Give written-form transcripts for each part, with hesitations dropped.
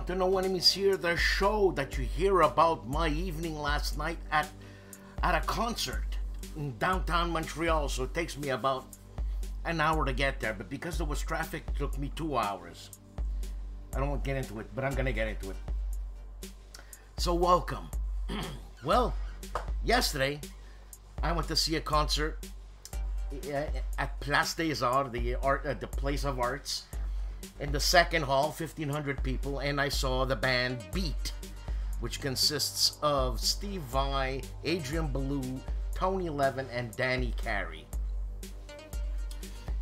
to know enemies here, the show that you hear about my evening last night at a concert in downtown Montreal. So it takes me about an hour to get there, but because there was traffic, it took me 2 hours. I don't want to get into it, but I'm gonna get into it. So welcome. Well, yesterday I went to see a concert at Place des Arts, the Place of Arts, in the second hall, 1,500 people, and I saw the band Beat, which consists of Steve Vai, Adrian Belew, Tony 11, and Danny Carey.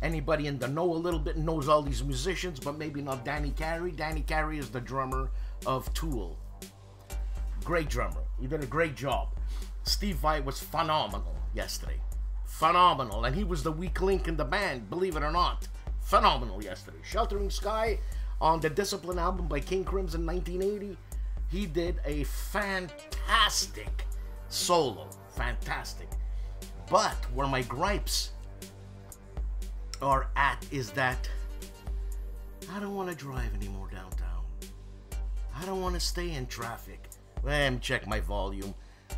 Anybody in the know a little bit knows all these musicians, but maybe not Danny Carey. Danny Carey is the drummer of Tool. Great drummer. He did a great job. Steve Vai was phenomenal yesterday. Phenomenal. And he was the weak link in the band, believe it or not. Phenomenal yesterday. Sheltering Sky on the Discipline album by King Crimson 1980. He did a fantastic solo. Fantastic. But where my gripes are at is that I don't want to drive anymore downtown. I don't want to stay in traffic. Let me check my volume.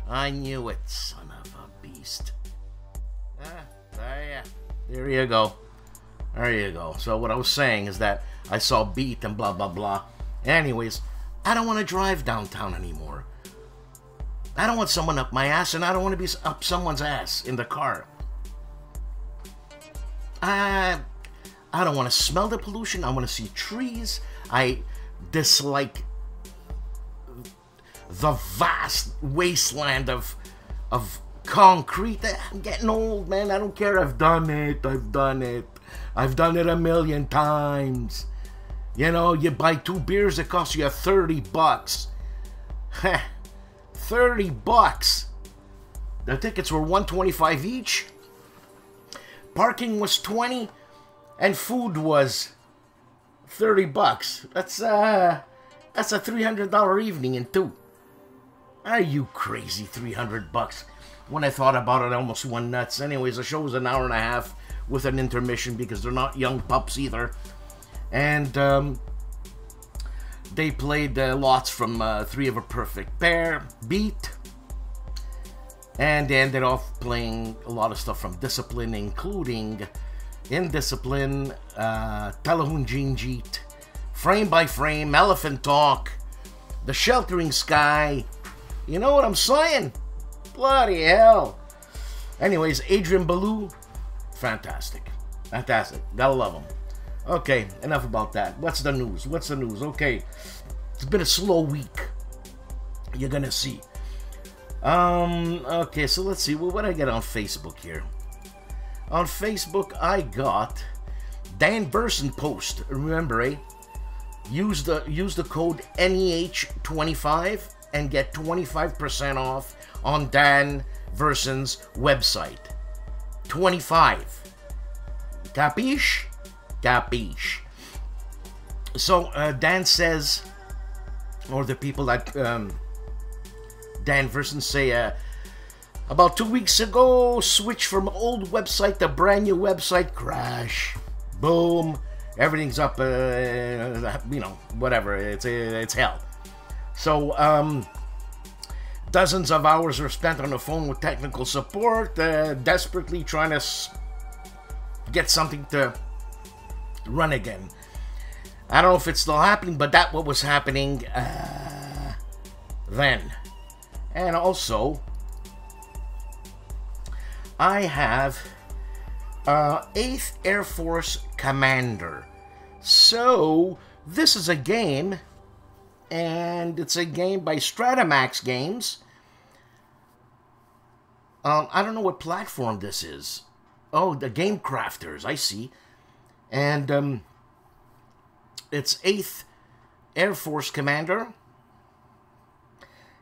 I knew it, son of a beast. There you go. There you go. So what I was saying is that I saw Beat and blah, blah, blah. Anyways, I don't want to drive downtown anymore. I don't want someone up my ass, and I don't want to be up someone's ass in the car. I don't want to smell the pollution. I want to see trees. I dislike the vast wasteland of concrete. I'm getting old, man. I don't care. I've done it. I've done it. I've done it a million times. You know, you buy 2 beers, it costs you 30 bucks. 30 bucks. The tickets were $125 each. Parking was $20, and food was 30 bucks. That's a $300 evening in 2. Are you crazy? 300 bucks. When I thought about it, I almost went nuts. Anyways, the show was an hour and a half with an intermission because they're not young pups either. And they played lots from Three of a Perfect Pair, Beat, and they ended off playing a lot of stuff from Discipline, including Indiscipline, Talahun Jinjit, Frame by Frame, Elephant Talk, The Sheltering Sky. You know what I'm saying? Bloody hell. Anyways, Adrian Belew, fantastic. Fantastic. Gotta love him. Okay, enough about that. What's the news? What's the news? Okay, it's been a slow week. You're gonna see. Okay, so let's see. Well, what did I get on Facebook here? On Facebook, I got Dan Burson post. Remember, eh? Use the code NEH25 and get 25% off on Dan Verson's website. 25. Capiche? Capiche. So, Dan says, or the people that Dan Verson say, about 2 weeks ago, switch from old website to brand new website, crash, boom, everything's up, you know, whatever, it's hell. So, dozens of hours were spent on the phone with technical support, desperately trying to get something to run again. I don't know if it's still happening, but that's what was happening then. And also, I have 8th Air Force Commander. So, this is a game, and it's a game by Stratamax Games. I don't know what platform this is. Oh, the Game Crafters, I see. And it's 8th Air Force Commander.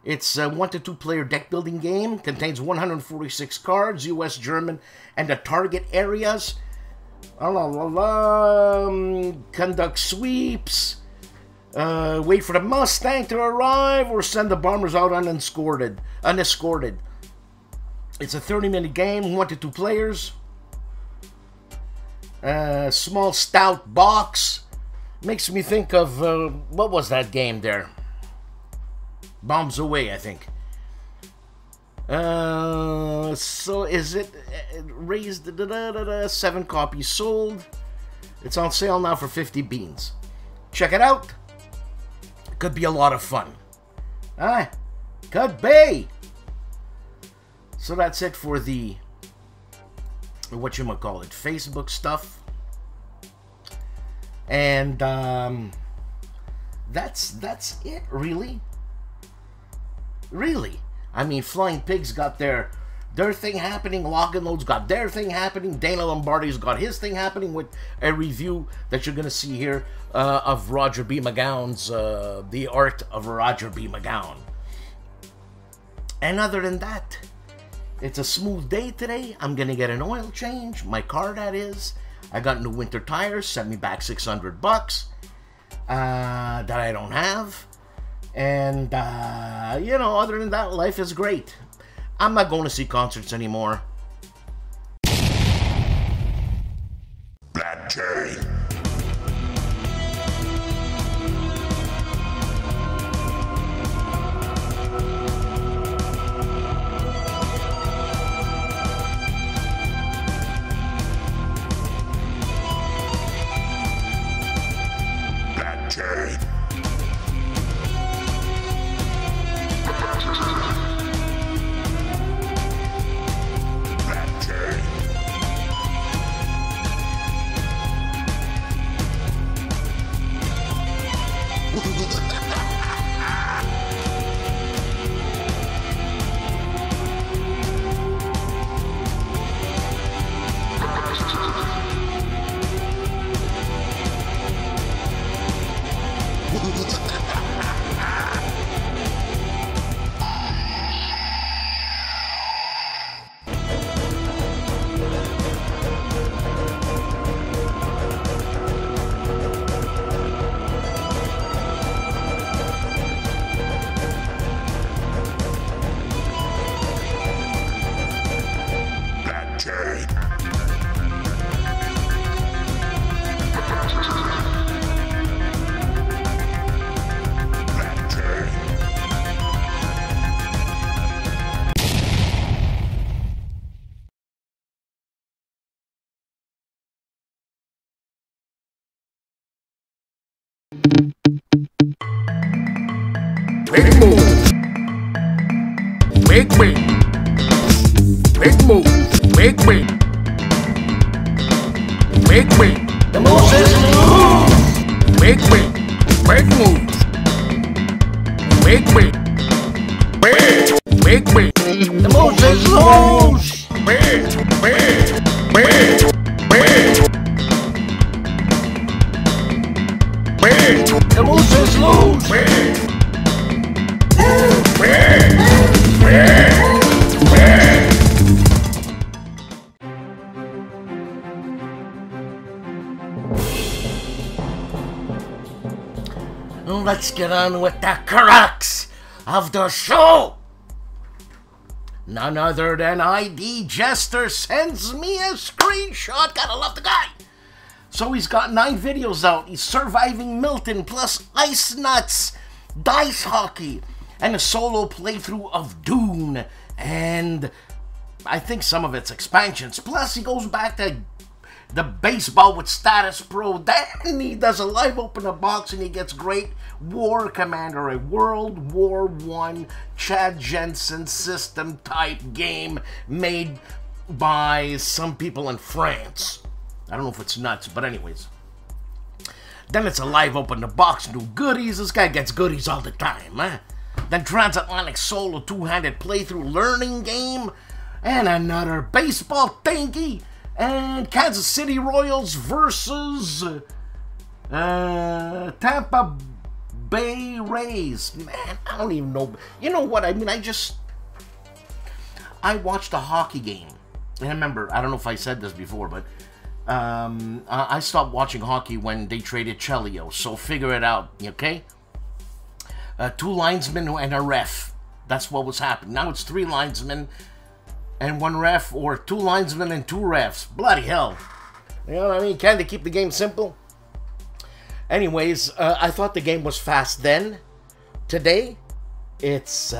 It's a 1 to 2 player deck building game. Contains 146 cards, US, German, and the target areas. Conduct sweeps. Wait for the Mustang to arrive, or send the bombers out unescorted. It's a 30-minute game, 1 to 2 players. Small stout box. Makes me think of, what was that game there? Bombs Away, I think. So is it raised, 7 copies sold. It's on sale now for 50 beans. Check it out. Could be a lot of fun. Could be. So that's it for the, whatchamacallit, Facebook stuff. And that's it, really. Really. I mean, Flying Pigs got their thing happening. Logan Loads got their thing happening. Dana Lombardi's got his thing happening with a review that you're going to see here of Roger B. McGowan's The Art of Roger B. McGowan. And other than that, it's a smooth day today. I'm going to get an oil change. My car, that is. I got new winter tires. Sent me back $600 that I don't have. And, you know, other than that, life is great. I'm not going to see concerts anymore. Black Cherry. Black Cherry. Big move. Big win. Big move. Big win. Big win. The move is loose. Big win. Big move. Big win. Big win. The move is loose. Big. The move is loose. Let's get on with the crux of the show. None other than ID Jester sends me a screenshot. Gotta love the guy. So he's got 9 videos out. He's surviving Milton, plus Ice Nuts, Dice Hockey, and a solo playthrough of Dune, and I think some of its expansions. Plus he goes back to the baseball with Status Pro. Then he does a live opener box and he gets great War Commander, a World War I Chad Jensen system type game made by some people in France. I don't know if it's nuts, but anyways. Then it's a live open the box, new goodies. This guy gets goodies all the time, huh? Then Transatlantic Solo 2-handed playthrough learning game. And another baseball thingy. And Kansas City Royals versus Tampa Bay Rays. Man, I don't even know. You know what? I mean, I watched a hockey game. And I remember, I don't know if I said this before, but I stopped watching hockey when they traded Chelio, so figure it out, okay? 2 linesmen and a ref. That's what was happening. Now it's 3 linesmen and 1 ref, or 2 linesmen and 2 refs. Bloody hell. You know what I mean? Can they keep the game simple? Anyways, I thought the game was fast then. Today, it's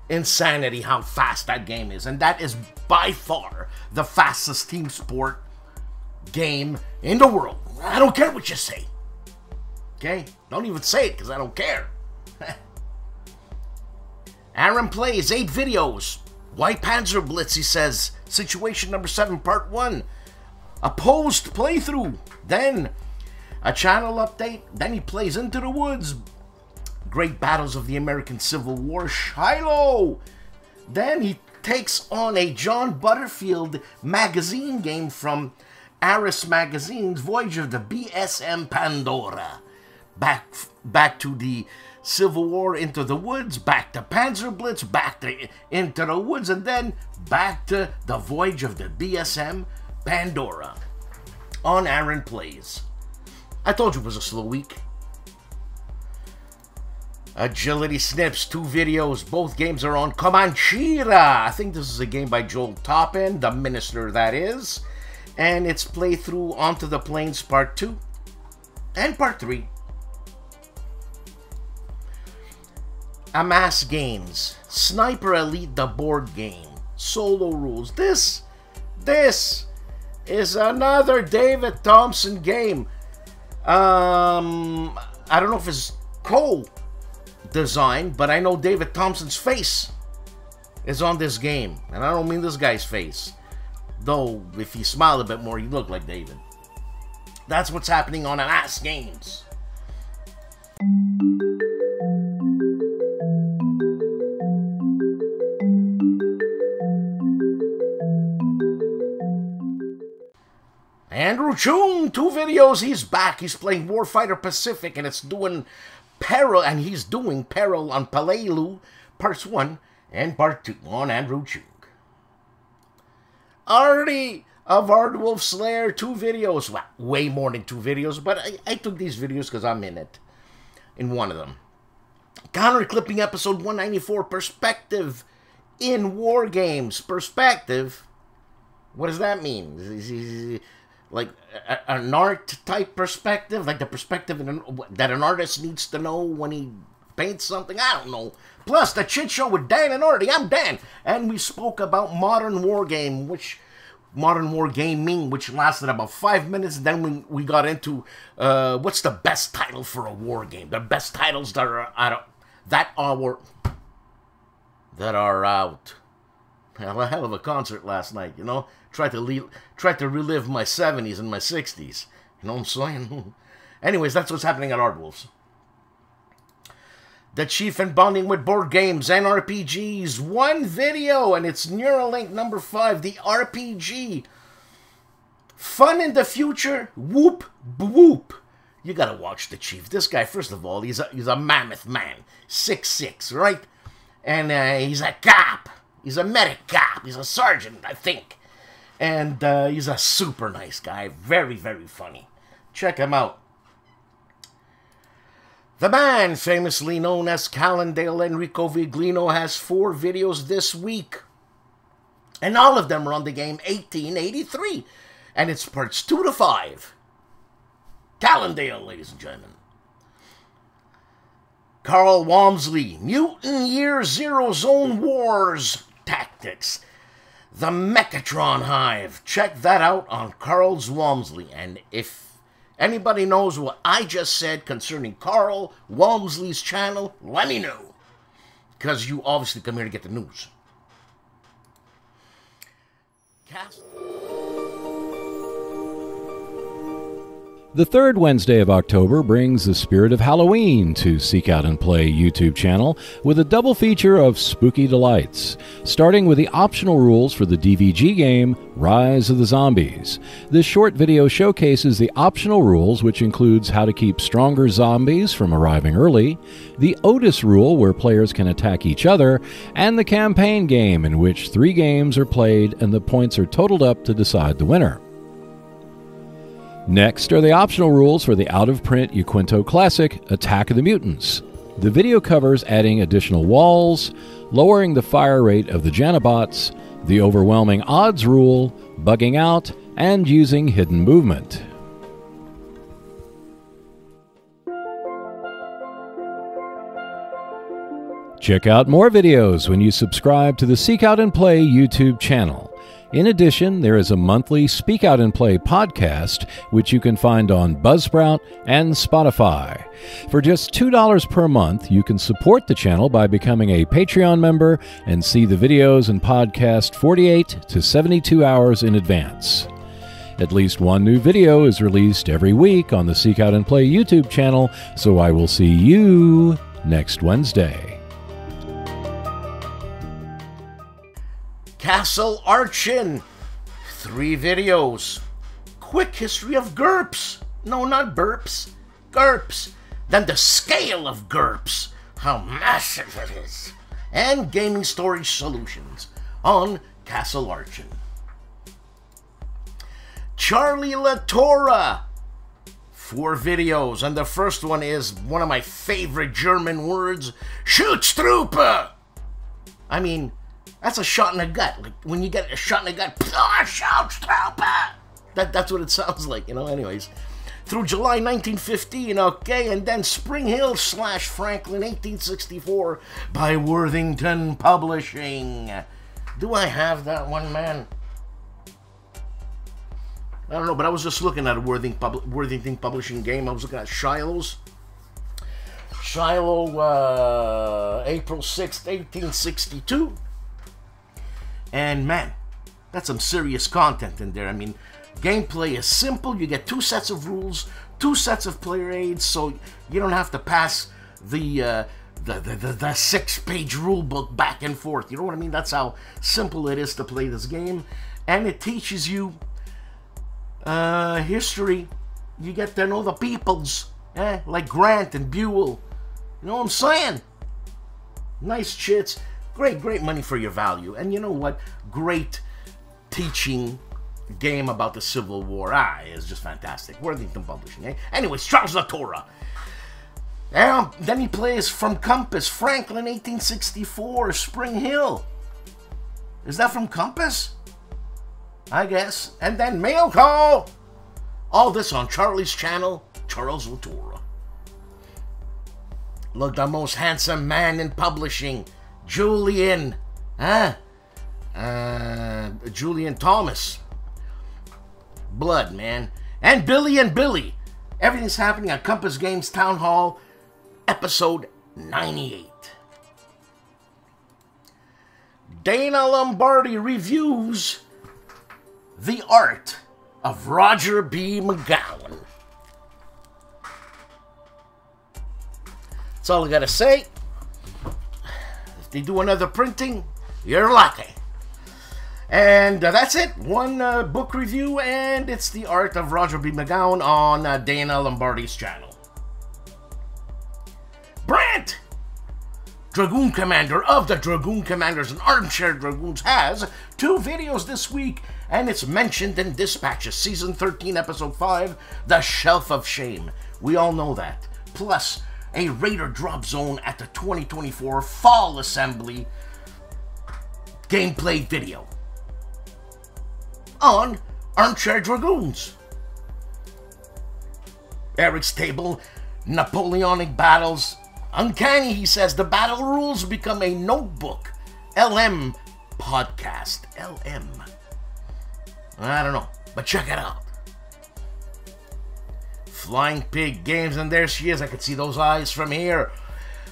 insanity how fast that game is. And that is by far the fastest team sport game in the world. I don't care what you say. Okay? Don't even say it because I don't care. Aaron plays 8 videos. White Panzer Blitz, he says. Situation number 7, part 1. A post playthrough. Then a channel update. Then he plays Into the Woods. Great Battles of the American Civil War. Shiloh. Then he takes on a John Butterfield magazine game from Aris Magazine's Voyage of the BSM Pandora. Back to the Civil War, Into the Woods, back to Panzer Blitz, back to Into the Woods, and then back to the Voyage of the BSM Pandora on Aaron Plays. I told you it was a slow week. Agility Snips, 2 videos. Both games are on Comanchera. I think this is a game by Joel Toppin, the minister that is. And it's playthrough Onto the Plains Part 2 and Part 3. Amass Games, Sniper Elite, the board game, solo rules. This is another David Thompson game. I don't know if it's co-designed, but I know David Thompson's face is on this game. And I don't mean this guy's face. Though, if he smiled a bit more, he'd look like David. That's what's happening on Amass Games. Andrew Chung, 2 videos. He's back. He's playing Warfighter Pacific, and it's doing Peril, and he's doing Peril on Palelu, parts 1 and part 2 on Andrew Chung. Artie of ARDWULF'S LAIR, 2 videos. Well, way more than 2 videos, but I took these videos because I'm in it. In one of them. Counter Clipping episode 194, Perspective in War Games. Perspective? What does that mean? Like an art type perspective? Like the perspective that an artist needs to know when he paints something? I don't know. Plus, the Chit Show with Dan and Artie. I'm Dan. And we spoke about Modern Wargaming, which lasted about 5 minutes. Then we got into what's the best title for a war game? The best titles that are out. Hell, a hell of a concert last night, you know? Tried to relive my 70s and my 60s. You know what I'm saying? Anyways, that's what's happening at ARDWULF'S. The Chief and Bonding with Board Games and RPGs. 1 video, and it's Neuralink number 5, the RPG. Fun in the future. Whoop, whoop. You gotta watch the Chief. This guy, first of all, he's a mammoth man. 6'6", right? And he's a cop. He's a medic cop. He's a sergeant, I think. And he's a super nice guy. Very, very funny. Check him out. The man, famously known as Calandale Enrico Viglino, has 4 videos this week. And all of them are on the game 1883. And it's parts 2 to 5. Calandale, ladies and gentlemen. Carl Walmsley, Mutant Year Zero Zone Wars Tactics. The Mechatron Hive. Check that out on Carl's Walmsley. And if anybody knows what I just said concerning Carl Walmsley's channel, let me know. Because you obviously come here to get the news. The third Wednesday of October brings the spirit of Halloween to Seek Out and Play YouTube channel with a double feature of spooky delights, starting with the optional rules for the DVG game Rise of the Zombies. This short video showcases the optional rules, which includes how to keep stronger zombies from arriving early, the Otis rule where players can attack each other, and the campaign game in which 3 games are played and the points are totaled up to decide the winner. Next are the optional rules for the out-of-print Uquinto Classic, Attack of the Mutants. The video covers adding additional walls, lowering the fire rate of the Janabots, the overwhelming odds rule, bugging out, and using hidden movement. Check out more videos when you subscribe to the Seek Out and Play YouTube channel. In addition, there is a monthly Speak Out and Play podcast, which you can find on Buzzsprout and Spotify. For just $2 per month, you can support the channel by becoming a Patreon member and see the videos and podcast 48 to 72 hours in advance. At least one new video is released every week on the Seek Out and Play YouTube channel, so I will see you next Wednesday. Castle Archin, 3 videos. Quick history of GURPS. No, not burps. GURPS. Then the scale of GURPS. How massive it is. And gaming storage solutions on Castle Archin. Charlie LaTorra, 4 videos. And the first one is one of my favorite German words, Schutztruppe. I mean, that's a shot in the gut. Like when you get a shot in the gut, Schutztruppe. That's what it sounds like, you know. Anyways, through July 1915, okay, and then Spring Hill / Franklin 1864 by Worthington Publishing. Do I have that one, man? I don't know, but I was just looking at a Worthington Publishing game. I was looking at Shiloh's. Shiloh, April 6th, 1862. And man, that's some serious content in there. I mean, gameplay is simple. You get 2 sets of rules, 2 sets of player aids, so you don't have to pass the 6-page rule book back and forth. You know what I mean? That's how simple it is to play this game. And it teaches you history. You get to know the peoples, like Grant and Buell. You know what I'm saying? Nice chits. Great money for your value. And you know what? Great teaching game about the Civil War. It's just fantastic. Worthington Publishing, Anyways, Charles LaTorra. Then he plays From Compass, Franklin 1864, Spring Hill. Is that from Compass? I guess. And then Mail Call. All this on Charlie's channel, Charles LaTorra. Look, the most handsome man in publishing, Julian. Julian Thomas. Blood, man. And Billy. Everything's happening on Compass Games Town Hall, episode 98. Dana Lombardi reviews The Art of Roger B. McGowan. That's all I gotta say. If they do another printing, you're lucky. And that's it. One book review, and it's The Art of Roger B. McGowan on Dana Lombardi's channel. Brant, Dragoon Commander of the Dragoon Commanders and Armchair Dragoons, has 2 videos this week, and it's mentioned in Dispatches, Season 13, Episode 5, The Shelf of Shame. We all know that. Plus, a Raider drop zone at the 2024 Fall Assembly gameplay video on Armchair Dragoons. Eric's Table, Napoleonic Battles. Uncanny, he says, the battle rules become a notebook. LM podcast. LM. I don't know, but check it out. Flying Pig Games, and there she is. I could see those eyes from here.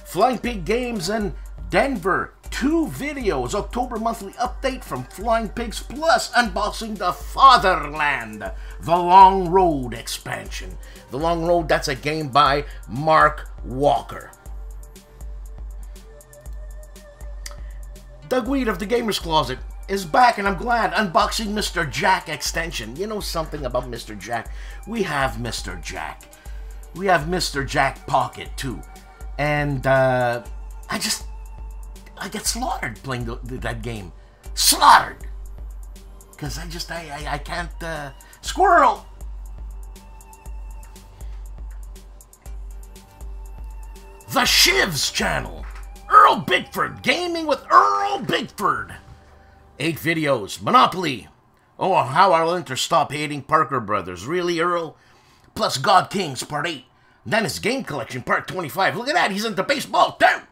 Flying Pig Games in Denver. 2 videos. October monthly update from Flying Pigs, plus unboxing the Fatherland, The Long Road expansion. The Long Road, that's a game by Mark Walker. Doug Weed of the Gamers Closet is back, and I'm glad. Unboxing Mr. Jack extension. You know something about Mr. Jack? We have Mr. Jack. We have Mr. Jack Pocket too. And I get slaughtered playing that game. Slaughtered. Because I can't, squirrel. The Shivs channel. Earl Bigford. Gaming with Earl Bigford. 8 videos. Monopoly. Oh, how I'll enter Stop Hating Parker Brothers. Really, Earl? Plus God Kings Part 8. Then his game collection Part 25. Look at that. He's into baseball too.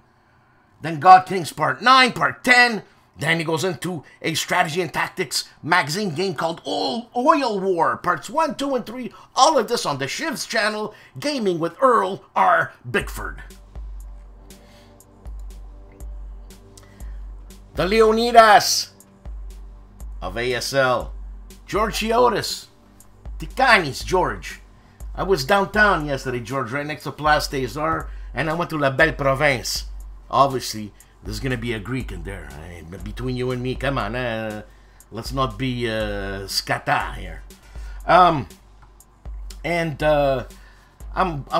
Then God Kings Part 9, Part 10. Then he goes into a strategy and tactics magazine game called Oil War, Parts 1, 2, and 3. All of this on the Shiv's channel, Gaming with Earl R. Bickford. The Leonidas of ASL. George Chiotis. Ticanis, George. I was downtown yesterday, George, right next to Place des Arts, and I went to La Belle Province. Obviously, there's going to be a Greek in there. But between you and me, come on, let's not be scata here. I'm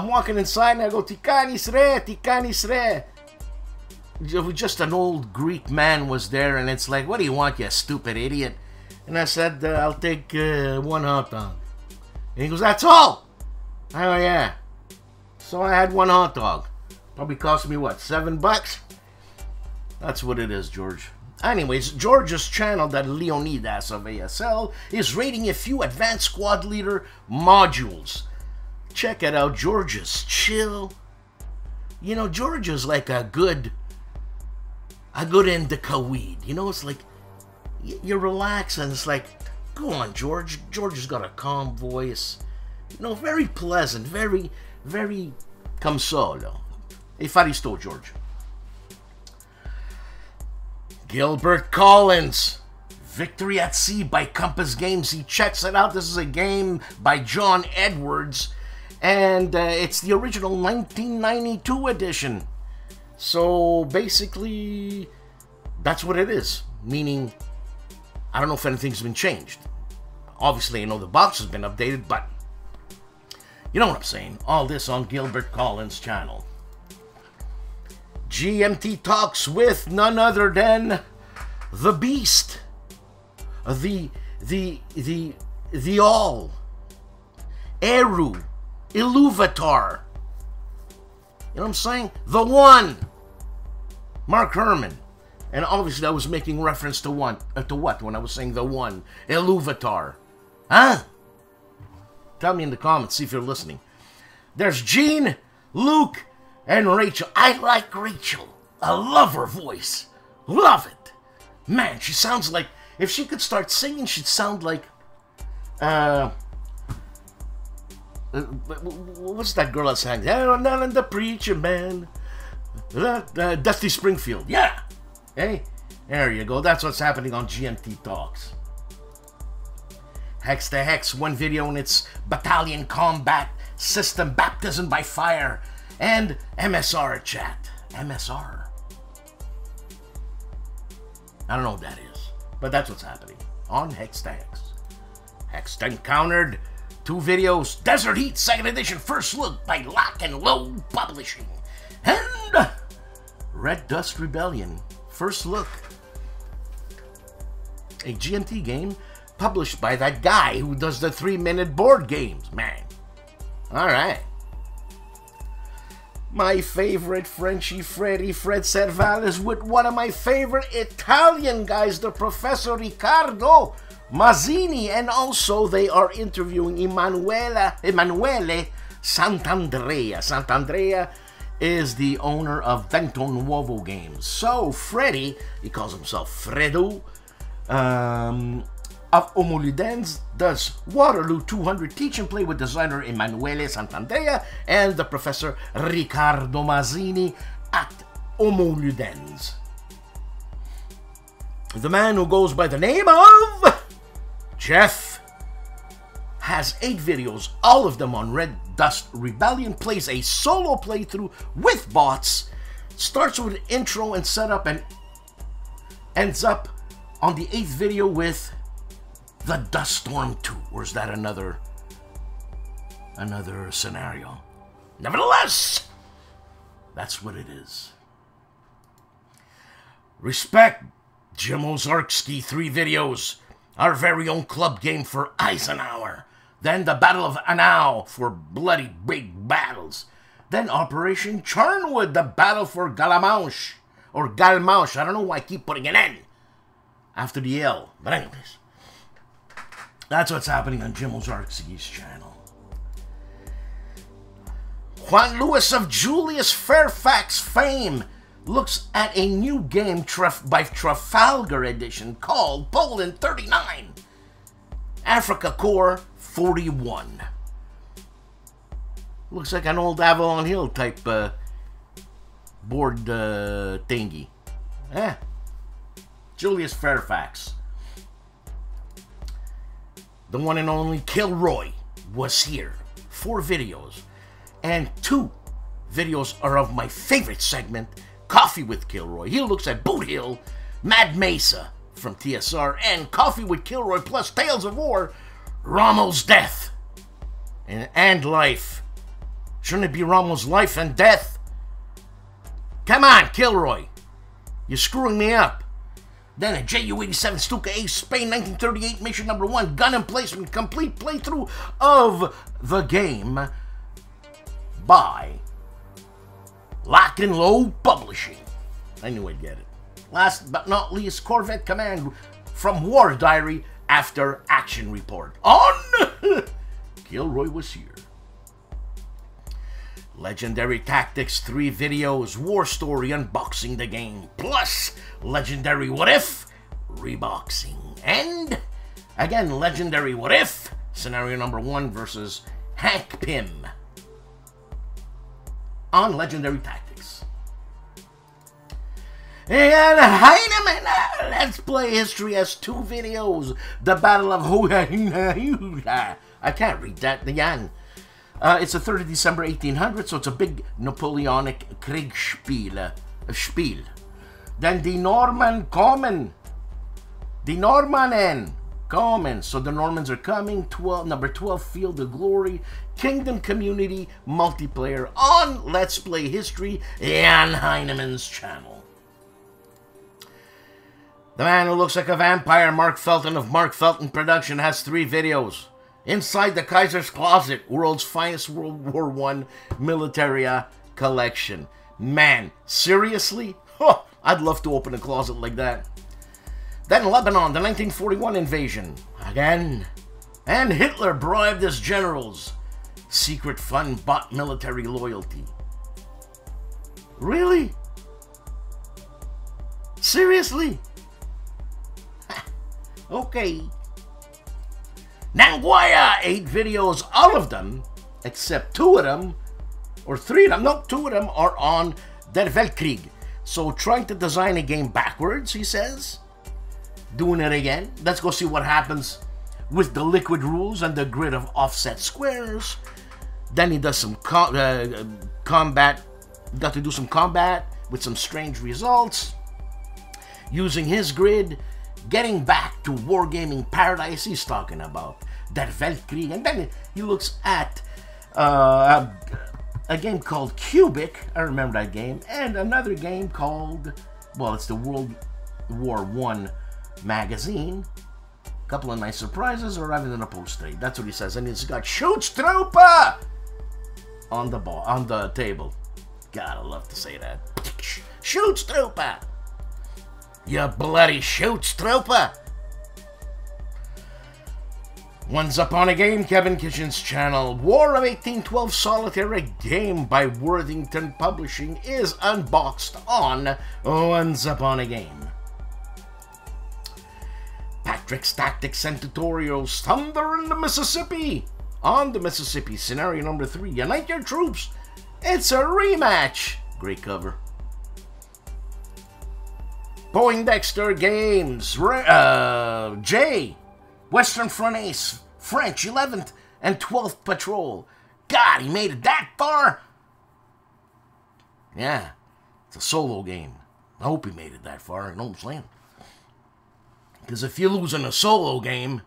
walking inside and I go, Ticanis re. Just an old Greek man was there, and it's like, what do you want, you stupid idiot? And I said, I'll take one hot dog. And he goes, that's all? Oh, yeah. So I had one hot dog. Probably cost me, what, $7? That's what it is, George. Anyways, George's channel, that Leonidas of ASL, is rating a few advanced squad leader modules. Check it out, George's chill. You know, George is like a good indica weed. You know, it's like, you relax and it's like, go on, George. George has got a calm voice. You know, very pleasant, very, very come solo. E faristo, George. Gilbert Collins. Victory at Sea by Compass Games. He checks it out. This is a game by John Edwards. And it's the original 1992 edition. So basically, that's what it is. Meaning, I don't know if anything's been changed. Obviously, I know the box has been updated, but you know what I'm saying. All this on Gilbert Collins' channel. GMT talks with none other than the Beast, the All, Eru, Iluvatar. You know what I'm saying? The One, Mark Herman. And obviously I was making reference to what when I was saying the One, Iluvatar. Huh? Tell me in the comments, see if you're listening. There's Gene, Luke, and Rachel. I like Rachel. I love her voice. Love it. Man, she sounds like, if she could start singing, she'd sound like, what's that girl that sang? Not in the Preacher Man. Dusty Springfield. Yeah. Hey, there you go. That's what's happening on GMT Talks. Hex to Hex, one video in its battalion combat system, baptism by fire, and MSR chat. MSR. I don't know what that is, but that's what's happening on Hex to Hex. Hex Encountered, 2 videos, Desert Heat, 2nd edition, first look by Lock and Low Publishing, and Red Dust Rebellion, first look. A GMT game published by that guy who does the 3-minute board games, man. Alright. My favorite Frenchy Freddy, Fred Serval, is with one of my favorite Italian guys, the Professor Riccardo Mazzini, and also they are interviewing Emanuele Sant'Andrea. Sant'Andrea is the owner of Vento Nuovo Games. So Freddy, he calls himself Fredo, of Omoludens, does Waterloo 200 teach and play with designer Emanuele Sant'Andrea and the Professor Riccardo Mazzini at Omoludens. The man who goes by the name of Jeff has 8 videos, all of them on Red Dust Rebellion, plays a solo playthrough with bots, starts with an intro and setup and ends up on the 8th video with the Dust Storm 2. Or is that another scenario? Nevertheless, that's what it is. Respect Jim Ozarksky, 3 videos. Our very own club game for Eisenhower. Then the Battle of Anau for bloody big battles. Then Operation Charnwood, the battle for Galamanche. Or Galmanche, I don't know why I keep putting an N after the L. But anyways, that's what's happening on Jim Ozarksky's channel. Juan Lewis of Julius Fairfax fame looks at a new game by Trafalgar Edition called Poland 39, Africa Core 41. Looks like an old Avalon Hill type board thingy. Julius Fairfax. The one and only KilRoyWasHere. 4 videos. And 2 videos are of my favorite segment, Coffee with Kilroy. He looks at Boot Hill, Mad Mesa from TSR, and Coffee with Kilroy plus Tales of War, Rommel's Death and Life. Shouldn't it be Rommel's Life and Death? Come on, Kilroy. You're screwing me up. Then a Ju-87 Stuka Ace Spain 1938 mission number 1, gun emplacement, complete playthrough of the game by Lock and Load Publishing. I knew I'd get it. Last but not least, Corvette Command from War Diary After Action Report on KilRoyWasHere. Legendary Tactics 3 videos, War Story unboxing the game, plus Legendary What If reboxing. And again, Legendary What If, scenario number 1 versus Hank Pym on Legendary Tactics. And Heinemann, Let's Play History has 2 videos. The Battle of I can't read that again. It's the 3rd of December 1800, so it's a big Napoleonic Kriegsspiel. Then the Normannen kommen. So the Normans are coming. Number 12, Field of Glory, Kingdom Community multiplayer on Let's Play History and Heinemann's channel. The Man Who Looks Like a Vampire, Mark Felton of Mark Felton Production, has 3 videos. Inside the Kaiser's Closet, world's finest World War I militaria collection. Man, seriously? Huh, I'd love to open a closet like that. Then Lebanon, the 1941 invasion. Again. And Hitler bribed his generals. Secret fund bought military loyalty. Really? Seriously? Okay. Nanguaya, 8 videos, all of them, except 2 of them, or 3 of them, no, 2 of them are on Der Weltkrieg. So trying to design a game backwards, he says. Doing it again. Let's go see what happens with the liquid rules and the grid of offset squares. Then he does some combat, got to do some combat with some strange results. Using his grid, getting back to Wargaming Paradise he's talking about, Der Weltkrieg, and then he looks at a game called Cubic, I remember that game, and another game called, well, it's the World War I magazine. A couple of nice surprises arriving in a post-trade. That's what he says, and he's got Schutztruppe on the table. God, I love to say that. Schutztruppe! You bloody Schutztruppe! Once Upon a Game, Kevin Kitchen's channel. War of 1812 Solitaire, a game by Worthington Publishing, is unboxed on Once Upon a Game. Patrick's Tactics and Tutorials, Thunder in the Mississippi. On the Mississippi, scenario number 3, Unite Your Troops. It's a rematch. Great cover. Poindexter Games, J, Western Front Ace, French 11th and 12th Patrol. God, he made it that far? Yeah, it's a solo game. I hope he made it that far, you know what I'm saying? Because if you lose in a solo game,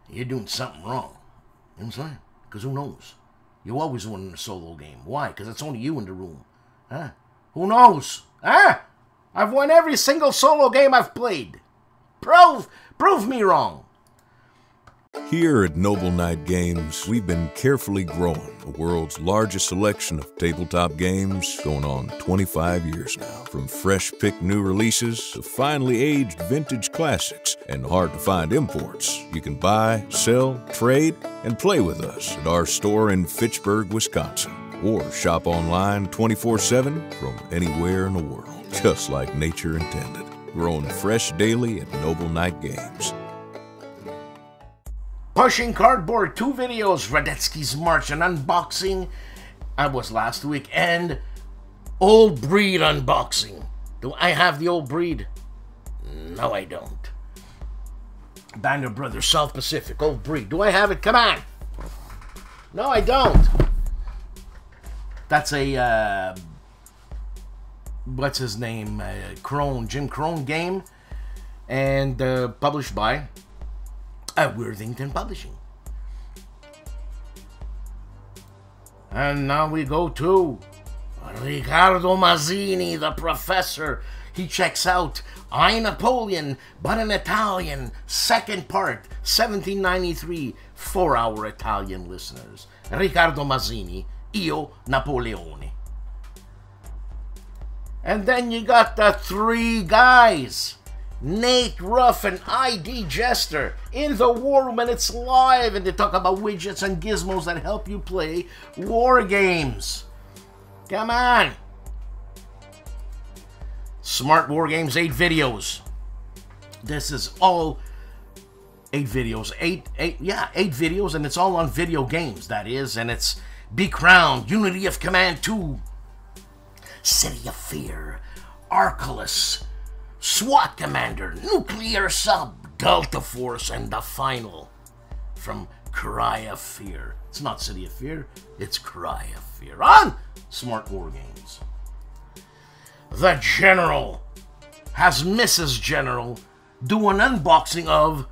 you're doing something wrong. You know what I'm saying? Because who knows? You always win in a solo game. Why? Because it's only you in the room. Huh? Who knows? Huh? I've won every single solo game I've played. Prove me wrong. Here at Noble Knight Games, we've been carefully growing the world's largest selection of tabletop games, going on 25 years now. From fresh-picked new releases to finely aged vintage classics and hard-to-find imports, you can buy, sell, trade, and play with us at our store in Fitchburg, Wisconsin. or shop online 24/7 from anywhere in the world, just like nature intended. Grown fresh daily at Noble Night Games. Pushing Cardboard, 2 videos, Radetzky's March and unboxing. I was last week, and Old Breed unboxing. Do I have the Old Breed? No, I don't. Band Brothers, South Pacific, Old Breed. Do I have it? Come on. No, I don't. That's a, what's his name? Jim Crone game. And published by Worthington Publishing. And now we go to Riccardo Mazzini, the professor. He checks out I, Napoleon, but an Italian, second part, 1793, 4-hour Italian listeners. Riccardo Mazzini, Io Napoleone. And then you got the 3 guys, Nate Ruff and ID Jester, in the War Room, and it's live, and they talk about widgets and gizmos that help you play war games. Come on. Smart War Games, 8 videos. This is all 8 videos. 8 videos, and it's all on video games, that is. And it's Be Crowned, Unity of Command 2, City of Fear, Arculus, SWAT Commander, Nuclear Sub, Delta Force, and the final from Cry of Fear. It's not City of Fear, it's Cry of Fear. On Smart War Games. The General has Mrs. General do an unboxing of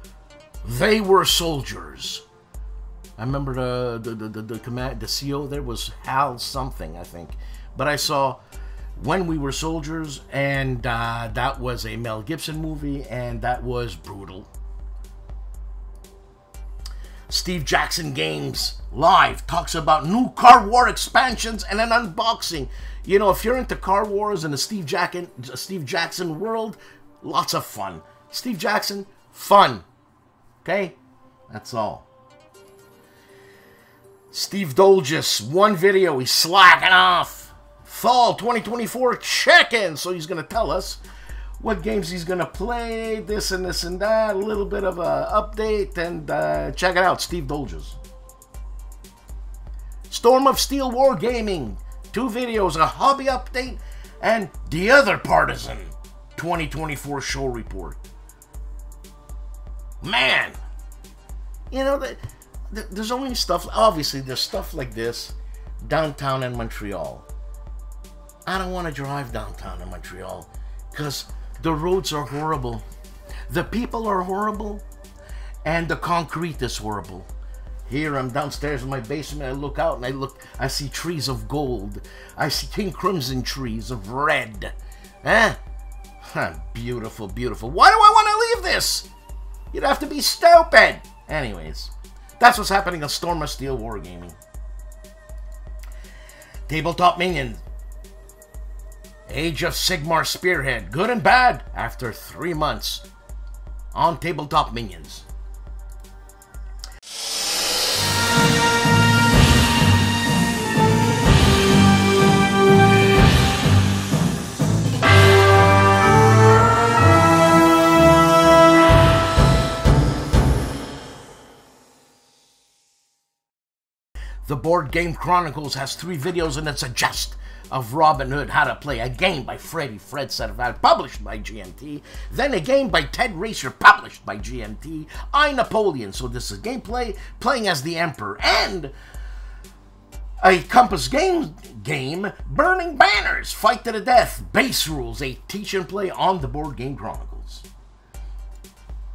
They Were Soldiers. I remember the CO there was Hal something, I think. But I saw When We Were Soldiers, and that was a Mel Gibson movie, and that was brutal. Steve Jackson Games Live talks about new Car War expansions and an unboxing. You know, if you're into Car Wars and the Steve Jackson world, lots of fun. Steve Jackson, fun. Okay? That's all. Steve Dolges, 1 video, he's slacking off. Fall 2024 check-in. So he's going to tell us what games he's going to play, this and that, a little bit of a update, and check it out, Steve Dolges. Storm of Steel War Gaming, 2 videos, a hobby update, and The Other Partisan 2024 show report. Man, you know, there's only stuff, obviously there's stuff like this downtown in Montreal. I don't want to drive downtown in Montreal because the roads are horrible, the people are horrible, and the concrete is horrible. Here I'm downstairs in my basement, I look out and I see trees of gold. I see King Crimson trees of red. Beautiful, beautiful. Why do I want to leave this? You'd have to be stupid. Anyways, that's what's happening on Storm of Steel Wargaming. Tabletop Minions. Age of Sigmar Spearhead. Good and bad after 3 months on Tabletop Minions. The Board Game Chronicles has 3 videos, and it's a gist of Robin Hood, how to play a game by Fred Cerval, published by GMT, then a game by Ted Racer, published by GMT, I, Napoleon, so this is gameplay, playing as the Emperor, and a Compass game, Burning Banners, Fight to the Death, Base Rules, a teach and play on the Board Game Chronicles.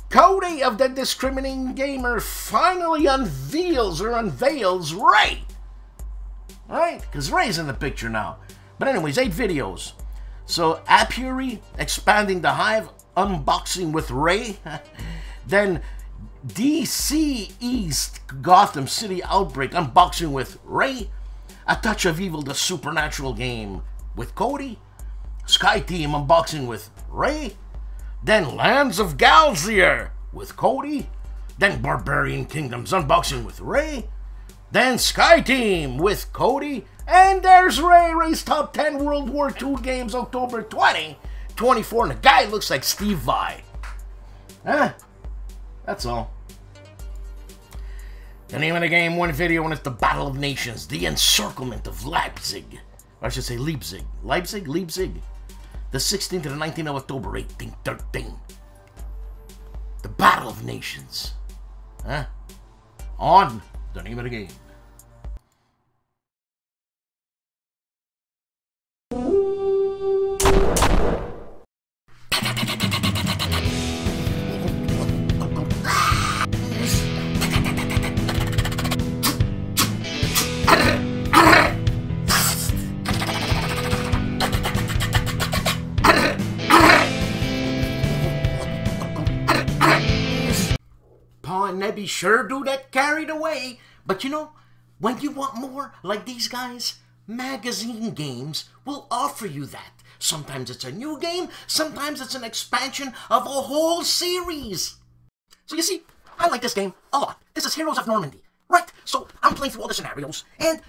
Cody of the Discriminating Gamer finally unveils Ray. Right? Because Ray's in the picture now. But anyways, 8 videos. So, Apiary, Expanding the Hive, Unboxing with Ray. Then, DC East, Gotham City Outbreak, Unboxing with Ray. A Touch of Evil, the Supernatural game with Cody. Sky Team, Unboxing with Ray. Then, Lands of Galzier with Cody. Then, Barbarian Kingdoms, Unboxing with Ray. Then Sky Team with Cody. And there's Ray. Ray's Top 10 World War II Games, October 2024. And the guy looks like Steve Vai. Huh? That's all. The name of the game, one video, and it's the Battle of Nations. The Encirclement of Leipzig. Or I should say Leipzig. Leipzig? Leipzig. The 16th to the 19th of October, 1813. The Battle of Nations. Huh? On the name of the game. Nebby sure do that carried away. But you know, when you want more like these guys, magazine games will offer you that. Sometimes it's a new game, sometimes it's an expansion of a whole series. So you see, I like this game a lot. This is Heroes of Normandy, right? So I'm playing through all the scenarios, and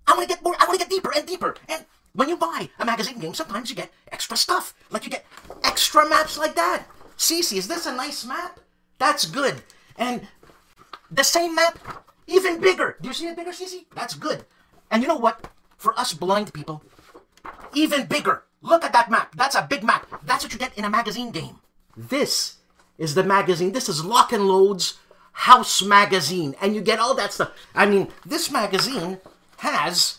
I want to get more, I want to get deeper and deeper. And when you buy a magazine game, sometimes you get extra stuff. Like you get extra maps like that. Cece, is this a nice map? That's good. And the same map, even bigger. Do you see it bigger, Cece? That's good. And you know what? For us blind people, even bigger. Look at that map. That's a big map. That's what you get in a magazine game. This is the magazine. This is Lock and Load's House Magazine. And you get all that stuff. I mean, this magazine has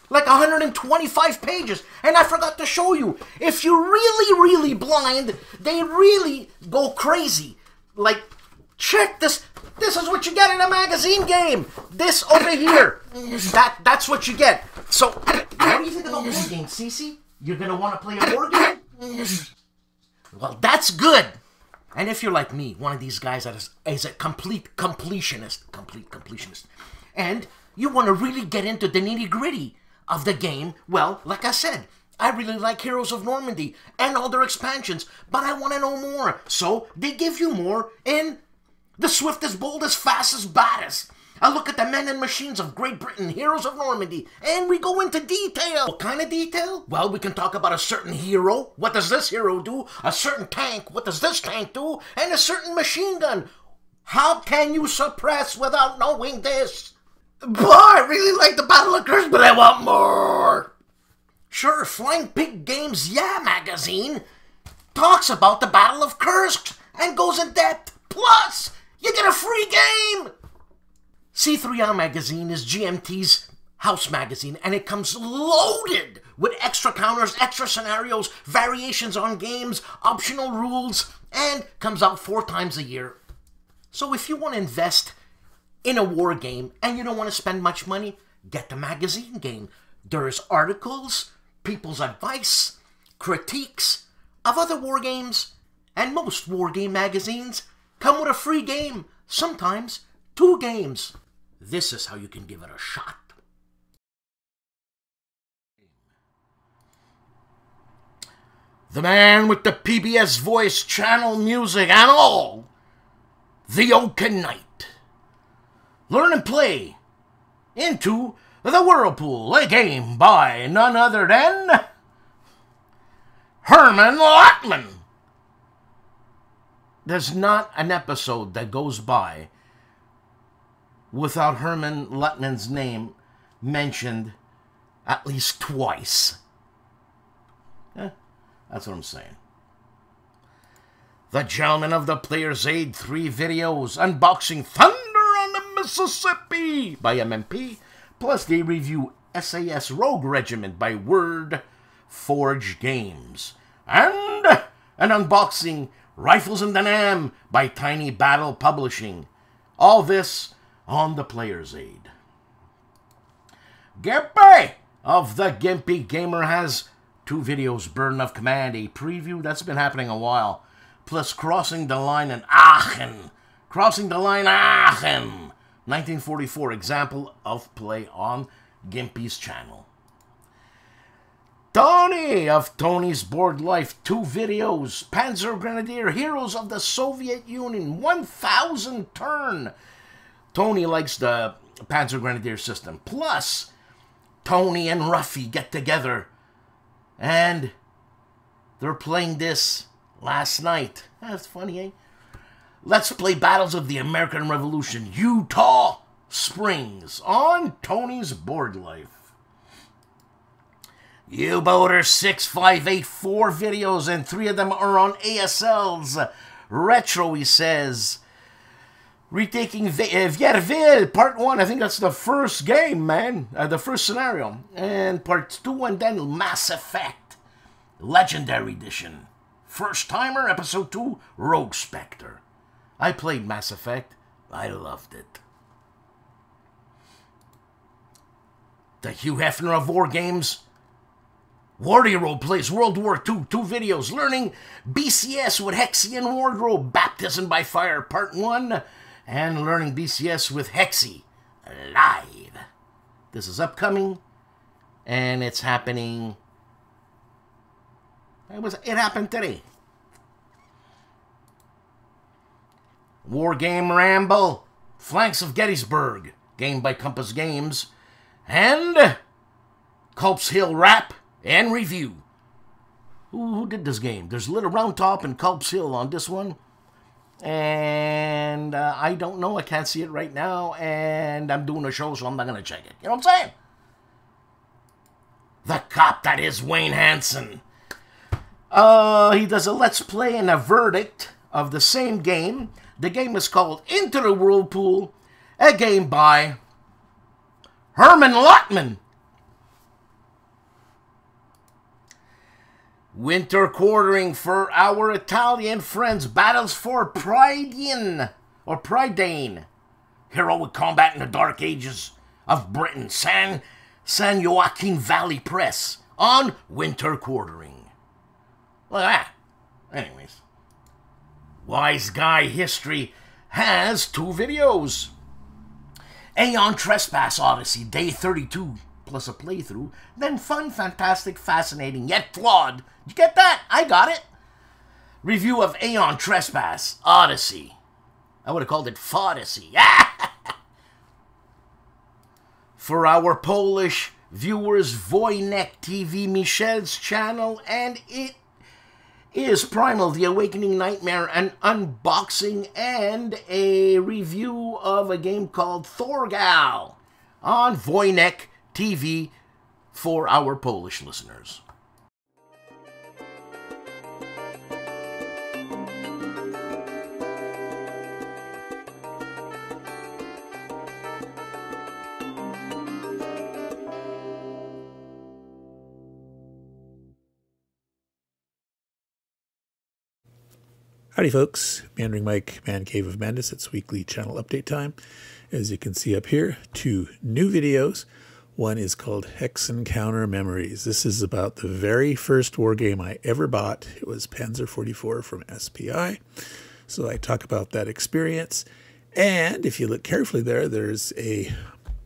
like 125 pages. And I forgot to show you. If you're really, really blind, they really go crazy. Like, check this. This is what you get in a magazine game. This over here. That's what you get. So, what do you think about war games, Cece? You're going to want to play a war game? Well, that's good. And if you're like me, one of these guys that is a complete completionist, and you want to really get into the nitty-gritty of the game, well, like I said, I really like Heroes of Normandy and all their expansions, but I want to know more. So, they give you more in the swiftest, boldest, fastest, baddest. I look at the men and machines of Great Britain, Heroes of Normandy, and we go into detail. What kind of detail? Well, we can talk about a certain hero. What does this hero do? A certain tank. What does this tank do? And a certain machine gun. How can you suppress without knowing this? Boy, I really like the Battle of Kursk, but I want more. Sure, Flying Pig Games Yeah magazine talks about the Battle of Kursk and goes in depth. Plus, you get a free game! C3R magazine is GMT's house magazine, and it comes loaded with extra counters, extra scenarios, variations on games, optional rules, and comes out 4 times a year. So if you want to invest in a war game and you don't want to spend much money, get the magazine game. There's articles, people's advice, critiques of other war games, and most war game magazines come with a free game, sometimes 2 games. This is how you can give it a shot. The man with the PBS voice, channel music, and all. The Oaken Night. Learn and play into the Whirlpool, a game by none other than Herman Lachman. There's not an episode that goes by without Herman Lachman's name mentioned at least twice. That's what I'm saying. The gentleman of the Player's Aid 3 videos unboxing Thunder on the Mississippi by MMP, plus they review SAS Rogue Regiment by Word Forge Games, and an unboxing Rifles in the Nam by Tiny Battle Publishing. All this on the Player's Aid. GIMPY of the GIMPY Gamer has 2 videos, Burden of Command, a preview that's been happening a while, plus Crossing the Line in Aachen. Crossing the Line Aachen, 1944, example of play on GIMPY's channel. Tony of Tony's Board Life, 2 videos, Panzer Grenadier, Heroes of the Soviet Union, 1000 turn. Tony likes the Panzer Grenadier system. Plus, Tony and Ruffy get together, and they're playing this last night. That's funny, eh? Let's play Battles of the American Revolution, Utah Springs, on Tony's Board Life. U-Boater 6584 videos, and 3 of them are on ASL's Retro, he says. Retaking Vierville, Part 1. I think that's the first game, man. The first scenario. And Part 2, and then Mass Effect Legendary Edition. First Timer, Episode 2, Rogue Spectre. I played Mass Effect. I loved it. The Hugh Hefner of War Games. War Hero plays World War II. 2 videos. Learning BCS with Hexian Wardrobe. Baptism by Fire, Part 1. And learning BCS with Hexi live. This is upcoming. And it's happening. It happened today. War Game Ramble, Flanks of Gettysburg, game by Compass Games, and Culp's Hill Rap and Review. Who did this game? There's Little Round Top and Culp's Hill on this one. And I don't know, I can't see it right now, and I'm doing a show, so I'm not going to check it. You know what I'm saying? The Cop That Is Wayne Hansen. He does a Let's Play and a verdict of the same game. The game is called Into the Whirlpool, a game by Herman Lotman. Winter quartering for our Italian friends. Battles for Prydain, or Prydain. Heroic combat in the dark ages of Britain. San Joaquin Valley Press on Winter quartering. Look at that. Anyways. Wise Guy History has 2 videos. Aeon Trespass Odyssey, Day 32, plus a playthrough. Then Fun, Fantastic, Fascinating, Yet Flawed. Did you get that? I got it. Review of Aeon Trespass Odyssey. I would have called it Fodyssey. For our Polish viewers, Wojennik TV, Michel's channel, and it is Primal, The Awakening Nightmare, an unboxing and a review of a game called Thorgal on Wojennik TV for our Polish listeners. Howdy folks, Mandering Mike, Man Cave of Madness. It's weekly channel update time. As you can see up here, 2 new videos. One is called Hex Encounter Memories. This is about the very first war game I ever bought. It was Panzer 44 from SPI. So I talk about that experience. And if you look carefully there, there's a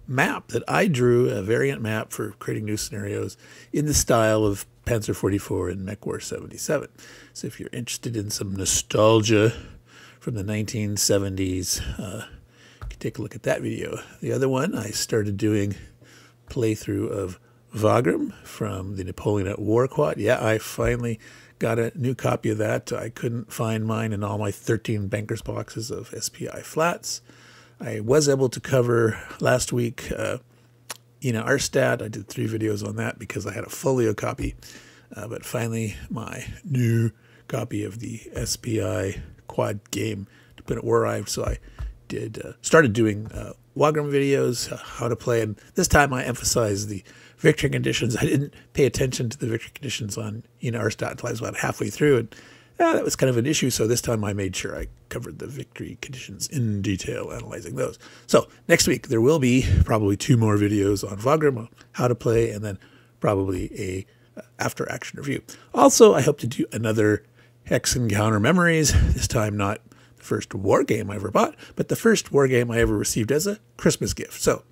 map that I drew, a variant map for creating new scenarios in the style of Panzer 44 and Mech War 77. So if you're interested in some nostalgia from the 1970s, you can take a look at that video. The other one, I started doing playthrough of Wagram from the Napoleon at War Quad. Yeah, I finally got a new copy of that. I couldn't find mine in all my 13 bankers boxes of SPI flats. I was able to cover last week Arstad. I did 3 videos on that because I had a folio copy. But finally, my new copy of the SPI quad game to put it where arrived. So I started doing Wagram videos, how to play. And this time I emphasized the victory conditions. I didn't pay attention to the victory conditions on Arstad until I was about halfway through. And that was kind of an issue. So this time I made sure I covered the victory conditions in detail, analyzing those. So next week there will be probably 2 more videos on Wagram, on how to play, and then probably a after action review. Also, I hope to do another Hex Encounter Memories, this time not the first war game I ever bought, but the first war game I ever received as a Christmas gift. So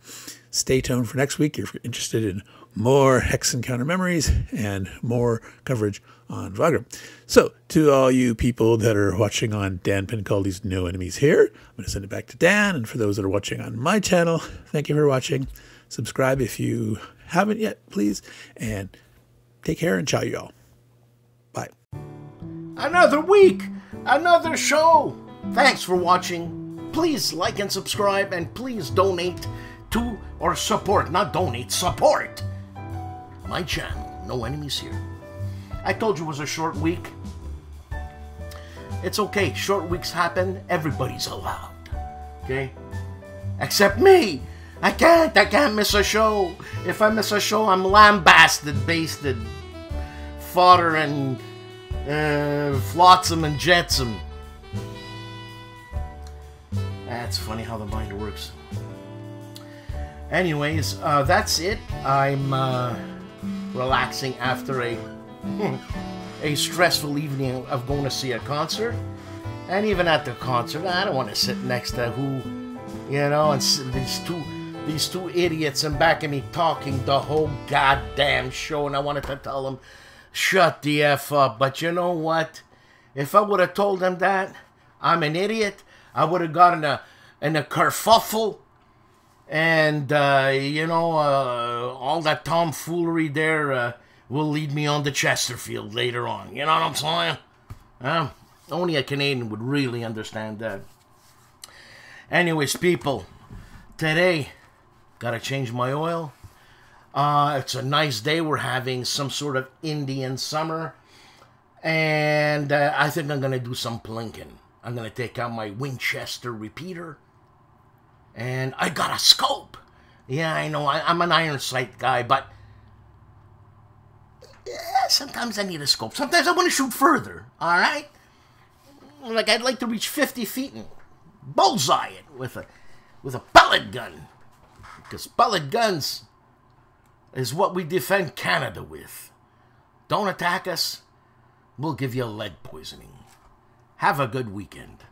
stay tuned for next week if you're interested in more Hex Encounter memories and more coverage on Vagram. So, to all you people that are watching on Dan Pincaldi's No Enemies Here, I'm going to send it back to Dan. And for those that are watching on my channel, thank you for watching. Subscribe if you haven't yet, please. And take care and ciao, y'all. Bye. Another week, another show. Thanks for watching. Please like and subscribe, and please donate to, or support, not donate, support my channel, No Enemies Here. I told you it was a short week. It's okay, short weeks happen, everybody's allowed, okay? Except me. I can't miss a show. If I miss a show, I'm lambasted, basted, fodder, and flotsam and jetsam. That's funny how the mind works. Anyways, that's it. I'm relaxing after a stressful evening of going to see a concert. And even at the concert, I don't want to sit next to who, you know, and these two idiots in back of me talking the whole goddamn show, and I wanted to tell them, shut the F up. But you know what? If I would have told them that I'm an idiot, I would have gotten in a kerfuffle, and you know, all that tomfoolery there will lead me on to Chesterfield later on. You know what I'm saying? Only a Canadian would really understand that. Anyways, people, today gotta change my oil. It's a nice day. We're having some sort of Indian summer, and I think I'm gonna do some plinking. I'm gonna take out my Winchester repeater, and I got a scope. Yeah, I know, I'm an iron sight guy, but yeah, sometimes I need a scope. Sometimes I want to shoot further, alright? Like, I'd like to reach 50 feet and bullseye it with a pellet gun. Because pellet guns is what we defend Canada with. Don't attack us, we'll give you lead poisoning. Have a good weekend.